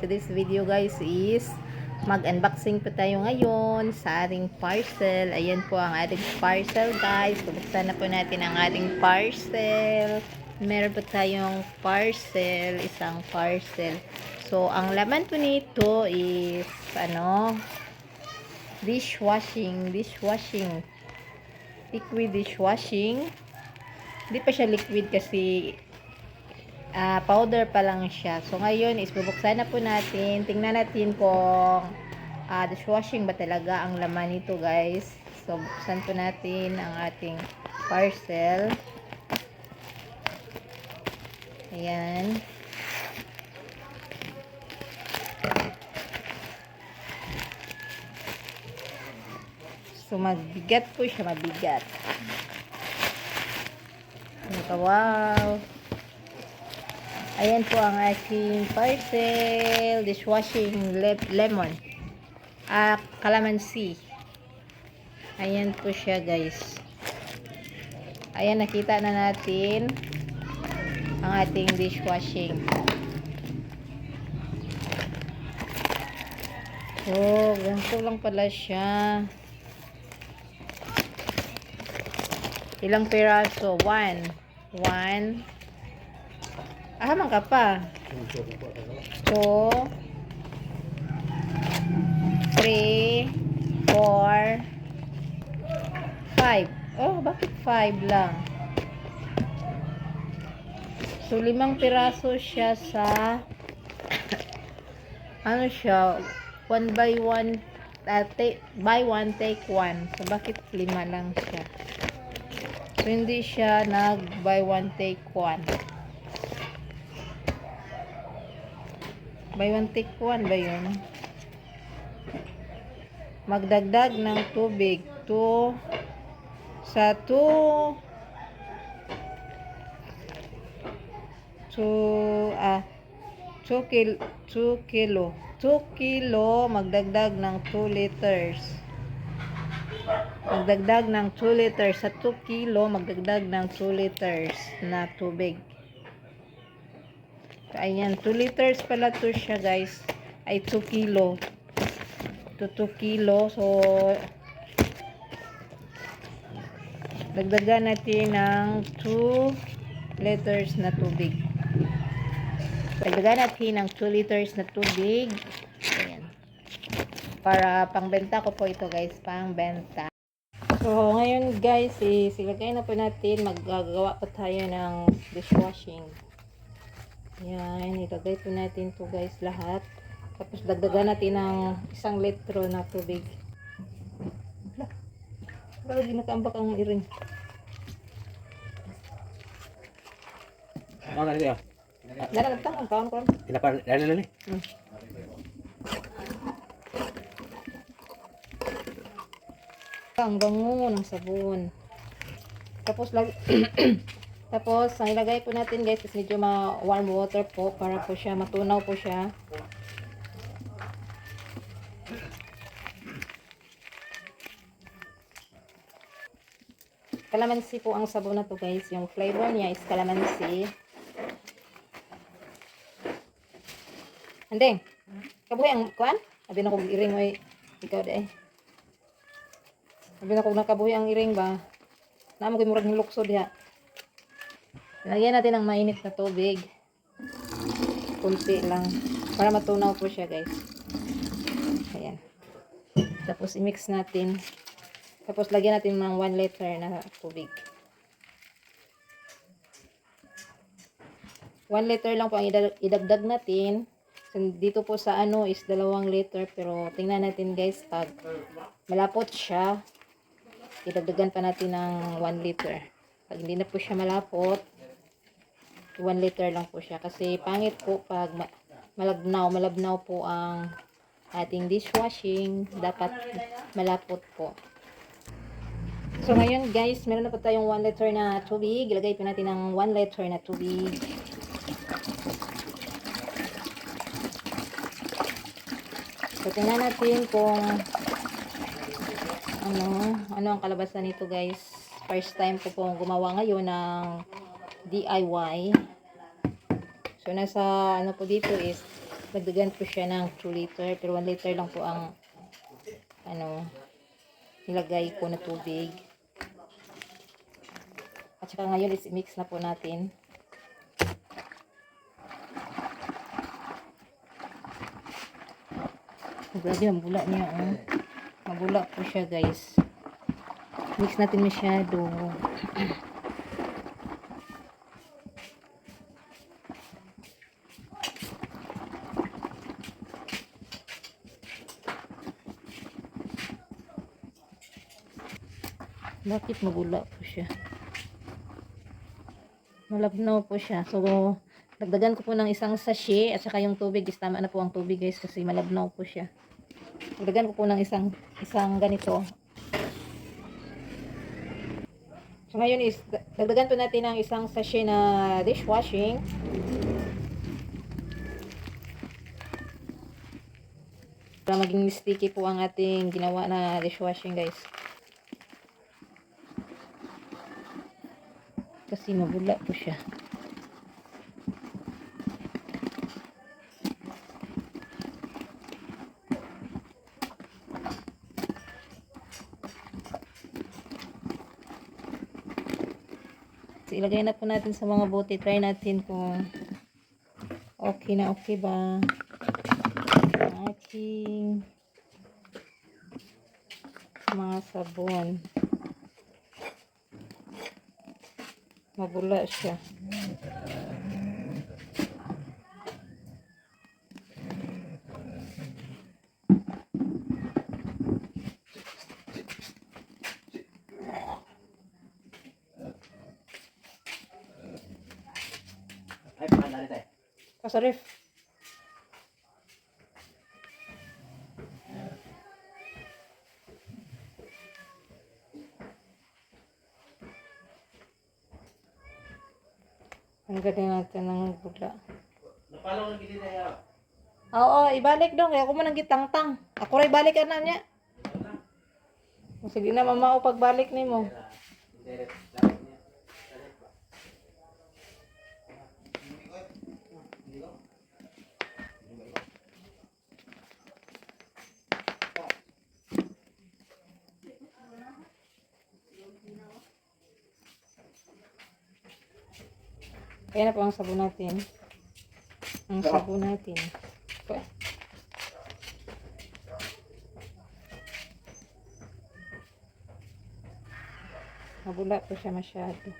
today's video guys is mag-unboxing po tayo ngayon sa ating parcel. Ayan po ang ating parcel guys. Bubuksan na po natin ang ating parcel. Meron po tayong parcel, isang parcel. So, ang laman po nito is dishwashing, liquid dishwashing. Hindi pa siya liquid kasi powder pa lang siya. So, ngayon is bubuksan na po natin. Tingnan natin kung dishwashing ba talaga ang laman nito guys. So, buksan po natin ang ating parcel. Ayan. So, mabigat po siya, mabigat. Wow! Ayan po ang aking parcel. Dishwashing lemon. Calamansi. Ayan po siya guys. Ayan, nakita na natin ang ating dishwashing. Oh, ganito lang pala siya. Ilang piraso? One. Man ka pa. 2, 3, 4, 5. Oh, bakit 5 lang? So, 5 piraso siya sa ano siya? 1 by 1 buy 1 take 1. So, bakit 5 lang siya? So, hindi siya nag buy 1 take 1. Buy 1 take 1 ba yun? Magdagdag ng tubig. 2 kilo magdagdag ng 2 liters. Magdagdag ng 2 liters sa 2 kilo, magdagdag ng 2 liters na tubig. So, ayan, 2 liters pala to siya guys. Ay 2 kilo. To 2 kilo. So, dagdagan natin ng 2 liters na tubig. Dagdagan natin ng 2 liters na tubig. Ayan. Para pangbenta ko po ito guys. Pangbenta. So, ngayon guys, ilagay na po natin. Maggagawa pa tayo ng dishwashing. Ayan. Ilagay po natin to guys lahat. Tapos dagdagan natin ng 1 litro na tubig. Lagi nakaambak ang iring. Ano na niya? Dala nagtang ang kaon ko. Kinapar na ni. Ang bango ng sabon. Tapos tapos ang ilagay po natin guys is medyo warm water po para po siya matunaw po siya. Calamansi po ang sabon na to guys. Yung flavor niya is calamansi. Andeng, kabuhi ang kuan? Abi na kong iring mo ikaw de. Abi na kong nakabuhi ang iring ba? Namo kay murag niluksod diha. Lagyan natin ng mainit na tubig. Kunti lang para matunaw po siya guys. Ayan. Tapos i-mix natin. Tapos lagyan natin ng 1 liter na tubig. 1 liter lang po ang idagdag natin. Dito po sa is 2 liter. Pero tingnan natin guys, pag malapot siya, idagdagan pa natin ng 1 liter. Pag hindi na po siya malapot, 1 liter lang po siya. Kasi pangit po pag malabnaw po ang ating dishwashing. Dapat malapot po. So ngayon guys, meron na po tayong 1 liter na tubig. Ilagay po natin ng 1 liter na tubig. So tingnan natin kung ano ang kalabasan nito guys. First time ko pong gumawa ngayon ng DIY. So nasa po dito is Dagdagan po siya ng 2 liter. Pero 1 liter lang po ang nilagay ko na tubig. At saka ngayon is mix na po natin. Grabe, mabula niya. Mabula po siya, guys. Mix natin masyado. Bakit mabula po siya? Malabnaw po siya. So, dagdagan ko po ng isang sachet at saka yung tubig is tama na po ang tubig, guys, kasi malabnaw po siya. Dagdagan ko po ng isang ganito. So, ngayon is dagdagan po natin ng isang sachet na dishwashing. Para maging sticky po ang ating ginawa na dishwashing, guys. Kasi mabula po siya. So, ilagay na po natin sa mga bote. Try natin kung okay na okay ba ating mga sabon. Mabula siya. Pasarif. Ang galing natin ng bula. Napalaw ng gilid na yaw. Oo, ibalik dong. Kaya ako man ang gitangtang. Ako rin balik ka na niya. Sige na, mama, o pagbalik ni mo. Kaya na po ang sabon natin. Ang sabon natin. Mabula po siya masyado.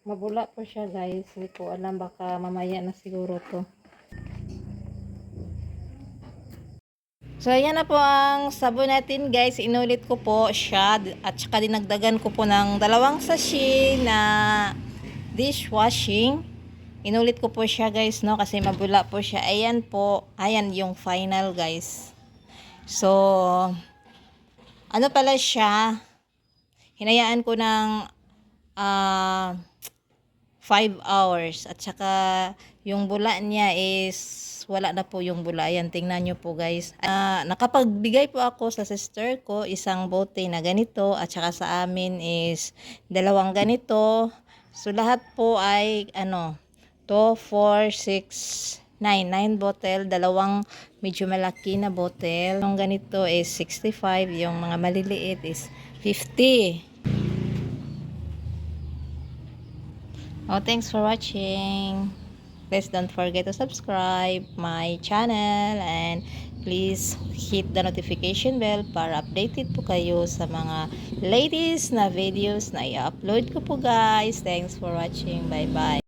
Mabula po siya, guys. Hindi ko alam, baka mamaya na siguro to. So, ayan na po ang sabon natin, guys. Inulit ko po siya at saka dinagdagan ko po ng 2 sachet na dishwashing. Inulit ko po siya, guys, no, kasi mabula po siya. Ayan po. Ayan yung final, guys. So, ano pala siya? Hinayaan ko ng 5 hours. At saka, yung bula niya is, wala na po yung bula. Ayan, tingnan nyo po, guys. Nakapagbigay po ako sa sister ko, isang bote na ganito. At saka sa amin is, 2 ganito. So, lahat po ay, 2, 4, 6, 9 bottle. 2 medyo malaki na bottle. Yung ganito is 65. Yung mga maliliit is 50. Oh, thanks for watching. Please don't forget to subscribe my channel and please hit the notification bell para updated po kayo sa mga latest na videos na i-upload ko po guys. Thanks for watching. Bye bye.